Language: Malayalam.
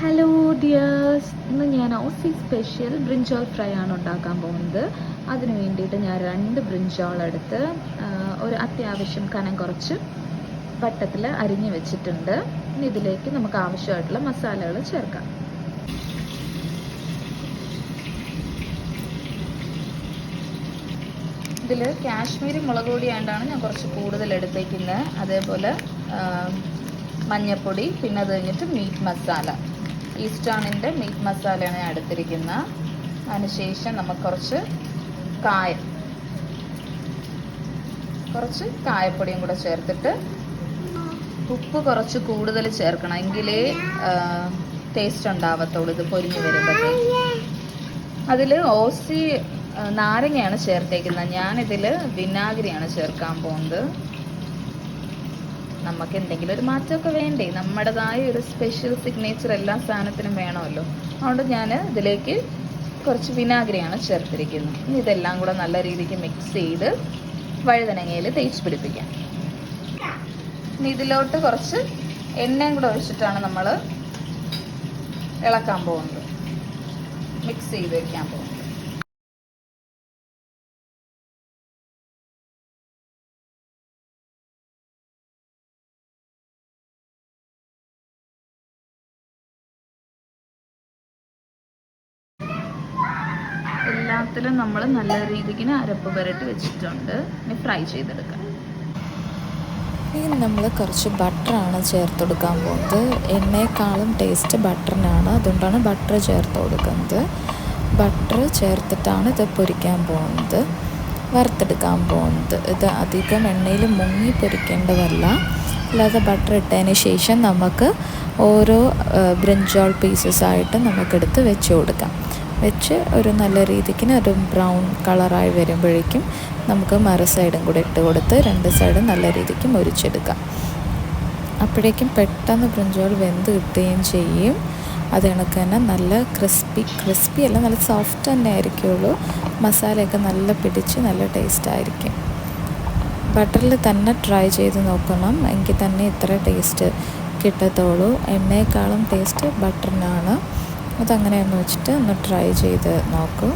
ഹലോ ഡിയേഴ്സ്, ഇന്ന് ഞാൻ ഓസി സ്പെഷ്യൽ ബ്രിഞ്ചോൾ ഫ്രൈ ആണ് ഉണ്ടാക്കാൻ പോകുന്നത്. അതിന് വേണ്ടിയിട്ട് ഞാൻ 2 ബ്രിഞ്ചോൾ എടുത്ത് ഒരു അത്യാവശ്യം കനം കുറച്ച് വട്ടത്തിൽ അരിഞ്ഞ് വെച്ചിട്ടുണ്ട്. ഇനി ഇതിലേക്ക് നമുക്ക് ആവശ്യമായിട്ടുള്ള മസാലകൾ ചേർക്കാം. ഇതിൽ കാശ്മീരി മുളക് പൊടി ആയതുകൊണ്ടാണ് ഞാൻ കുറച്ച് കൂടുതൽ എടുത്തേക്കുന്നത്. അതേപോലെ മഞ്ഞൾപ്പൊടി, പിന്നെ അത് കഴിഞ്ഞിട്ട് മീറ്റ് മസാല, ഈസ്റ്റേണിൻ്റെ മീറ്റ് മസാലയാണ് ഞാൻ എടുത്തിരിക്കുന്നത്. അതിനുശേഷം നമുക്ക് കുറച്ച് കായപ്പൊടിയും കൂടെ ചേർത്തിട്ട് ഉപ്പ് കുറച്ച് കൂടുതൽ ചേർക്കണം, എങ്കിലേ ടേസ്റ്റ് ഉണ്ടാവത്തുള്ളൂ ഇത് പൊരിഞ്ഞ് വരുമ്പോഴത്തേക്ക്. അതിൽ ഓസി നാരങ്ങയാണ് ചേർത്തേക്കുന്നത്. ഞാനിതിൽ വിനാഗിരിയാണ് ചേർക്കാൻ പോകുന്നത്. നമുക്ക് എന്തെങ്കിലും ഒരു മാറ്റമൊക്കെ വേണ്ടേ, നമ്മുടേതായ ഒരു സ്പെഷ്യൽ സിഗ്നേച്ചർ എല്ലാ സാധനത്തിനും വേണമല്ലോ. അതുകൊണ്ട് ഞാൻ ഇതിലേക്ക് കുറച്ച് വിനാഗിരിയാണ് ചേർത്തിരിക്കുന്നത്. ഇനി ഇതെല്ലാം കൂടെ നല്ല രീതിക്ക് മിക്സ് ചെയ്ത് വഴുതനങ്ങയിൽ തേച്ച് പിടിപ്പിക്കാം. ഇനി ഇതിലോട്ട് കുറച്ച് എണ്ണയും കൂടെ ഒഴിച്ചിട്ടാണ് നമ്മൾ ഇളക്കാൻ പോകുന്നത്, മിക്സ് ചെയ്ത് വയ്ക്കാൻ പോകുന്നത്. എല്ലാത്തിലും നമ്മൾ നല്ല രീതിക്ക് അരപ്പ് പുരട്ടി വെച്ചിട്ടുണ്ട്. ഇനി ഫ്രൈ ചെയ്തെടുക്കാം. ഇനി നമ്മൾ കുറച്ച് ബട്ടറാണ് ചേർത്ത് കൊടുക്കാൻ പോകുന്നത്. എണ്ണയെക്കാളും ടേസ്റ്റ് ബട്ടറിനാണ്, അതുകൊണ്ടാണ് ബട്ടർ ചേർത്ത് കൊടുക്കുന്നത്. ബട്ടർ ചേർത്തിട്ടാണ് ഇത് പൊരിക്കാൻ പോകുന്നത്, വറുത്തെടുക്കാൻ പോകുന്നത്. ഇത് അധികം എണ്ണയിൽ മുങ്ങി പൊരിക്കേണ്ടതല്ല. അല്ലാതെ ബട്ടർ ഇട്ടതിന് ശേഷം നമുക്ക് ഓരോ ബ്രിഞ്ചോൾ പീസസായിട്ട് നമുക്കെടുത്ത് വെച്ച് കൊടുക്കാം. വെച്ച് ഒരു നല്ല രീതിക്ക് ഒരു ബ്രൗൺ കളറായി വരുമ്പോഴേക്കും നമുക്ക് മറു സൈഡും കൂടെ ഇട്ട് കൊടുത്ത് 2 സൈഡും നല്ല രീതിക്ക് മുരിച്ചെടുക്കാം. അപ്പോഴേക്കും പെട്ടെന്ന് ബ്രിഞ്ചോൾ വെന്ത് കിട്ടുകയും ചെയ്യും. അത് കണക്ക് തന്നെ നല്ല ക്രിസ്പി അല്ല, നല്ല സോഫ്റ്റ് തന്നെ ആയിരിക്കുള്ളൂ. മസാലയൊക്കെ നല്ല പിടിച്ച് നല്ല ടേസ്റ്റ് ആയിരിക്കും. ബട്ടറിൽ തന്നെ ട്രൈ ചെയ്ത് നോക്കണം, എങ്കിൽ തന്നെ ഇത്ര ടേസ്റ്റ് കിട്ടത്തുള്ളൂ. എണ്ണയെക്കാളും ടേസ്റ്റ് ബട്ടറിനാണ്. അതങ്ങനെയൊന്ന് വെച്ചിട്ട് ഒന്ന് ട്രൈ ചെയ്ത് നോക്കൂ.